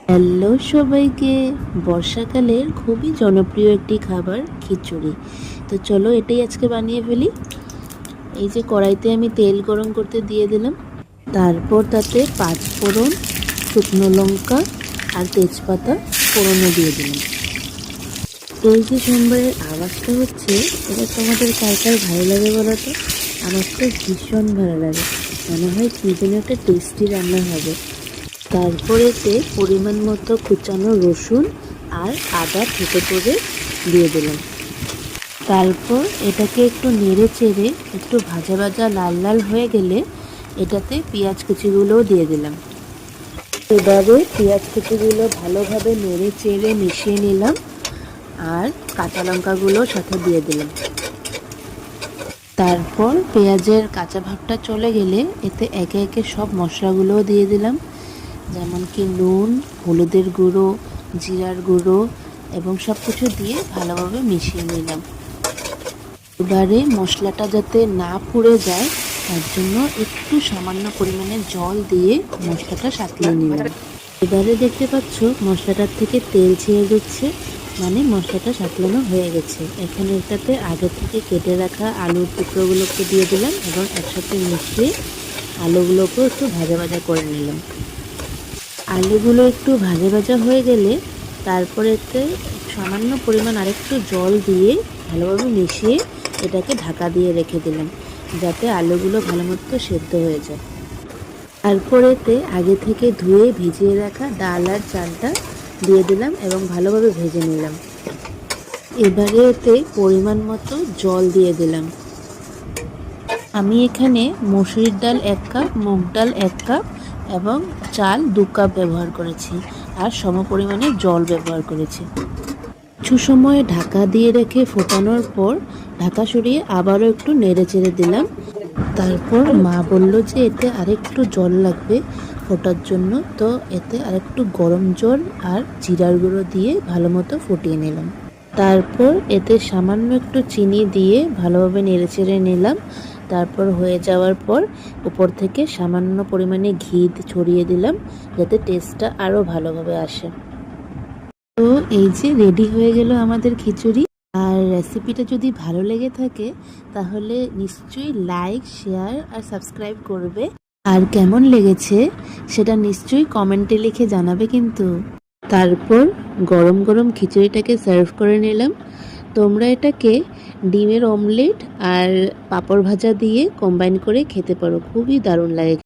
Hello সবাইকে। বর্ষাকালের খুবই জনপ্রিয় একটি খাবার খিচুড়ি। তো চলো এটাই আজকে বানিয়ে ফেলি। এই যে কড়াইতে আমি তেল গরম করতে দিয়ে দিলাম, তারপর তাতে 5 ফোড়ন, শুকনো লঙ্কা আর তেজপাতা ফোড়নে দিয়ে দিলাম। এই যে সোমবারের আওয়াজটা হচ্ছে, এটা তোমাদের কার কার ভালো লাগে বলো তো? আমার তো ভীষণ ভালো লাগে, মনে হয় কি যেন একটা টেস্টি রান্না হবে। তারপরেতে পরিমাণ মতো কুচানো রসুন আর আদা থেতো করে দিয়ে দিলাম। তারপর এটাকে একটু নেড়ে চেড়ে একটু ভাজা ভাজা লাল লাল হয়ে গেলে এটাতে পেঁয়াজ কুচিগুলোও দিয়ে দিলাম। এবারে পেঁয়াজ কুচিগুলো ভালোভাবে নেড়ে চেড়ে মিশিয়ে নিলাম আর কাঁচা লঙ্কাগুলো সাথে দিয়ে দিলাম। তারপর পেঁয়াজের কাঁচা ভাবটা চলে গেলে এতে একে একে সব মশলাগুলোও দিয়ে দিলাম, যেমন কি নুন, হলুদের গুঁড়ো, জিরার গুঁড়ো এবং সব কিছু দিয়ে ভালোভাবে মিশিয়ে নিলাম। এবারে মশলাটা যাতে না পুড়ে যায় তার জন্য একটু সামান্য পরিমাণে জল দিয়ে মশলাটা সাঁতলিয়ে নিলাম। এবারে দেখতে পাচ্ছ মশলাটার থেকে তেল ছেড়ে দিচ্ছে, মানে মশলাটা সাঁতলানো হয়ে গেছে। এখন এটাতে আগে থেকে কেটে রাখা আলুর টুকরোগুলোকে দিয়ে দিলাম এবং একসাথে মিশিয়ে আলুগুলোকেও একটু ভাজা ভাজা করে নিলাম। আলুগুলো একটু ভাজা ভাজা হয়ে গেলে তারপরে এতে সামান্য পরিমাণ আরেকটু জল দিয়ে ভালোভাবে মিশিয়ে এটাকে ঢাকা দিয়ে রেখে দিলাম, যাতে আলুগুলো ভালো মতো সেদ্ধ হয়ে যায়। তারপরেতে আগে থেকে ধুয়ে ভিজিয়ে রাখা ডাল আর চালটা দিয়ে দিলাম এবং ভালোভাবে ভেজে নিলাম। এবারে এতে পরিমাণ মতো জল দিয়ে দিলাম। আমি এখানে মসুরির ডাল 1 কাপ, মুগ ডাল 1 কাপ এবং চাল 2 কাপ ব্যবহার করেছি আর সমপরিমাণে জল ব্যবহার করেছি। কিছু সময় ঢাকা দিয়ে রেখে ফোটানোর পর ঢাকা সরিয়ে আবারও একটু নেড়ে চেড়ে দিলাম। তারপর মা বলল যে এতে আরেকটু জল লাগবে ফোটার জন্য, তো এতে আরেকটু গরম জল আর জিরার গুঁড়ো দিয়ে ভালো মতো ফুটিয়ে নিলাম। তারপর এতে সামান্য একটু চিনি দিয়ে ভালোভাবে নেড়ে চেড়ে নিলাম। তারপর হয়ে যাওয়ার পর উপর থেকে সামান্য পরিমাণে ঘি ছড়িয়ে দিলাম, যাতে টেস্টটা আরও ভালোভাবে আসে। তো এই যে রেডি হয়ে গেল আমাদের খিচুড়ি। আর রেসিপিটা যদি ভালো লেগে থাকে তাহলে নিশ্চয়ই লাইক, শেয়ার আর সাবস্ক্রাইব করবে। আর কেমন লেগেছে সেটা নিশ্চয়ই কমেন্টে লিখে জানাবে কিন্তু। তারপর গরম গরম খিচুড়িটাকে সার্ভ করে নিলাম। তোমরা এটাকে ডিমের অমলেট আর পাঁপড় ভাজা দিয়ে কম্বাইন করে খেতে পারো, খুবই দারুণ লাগে।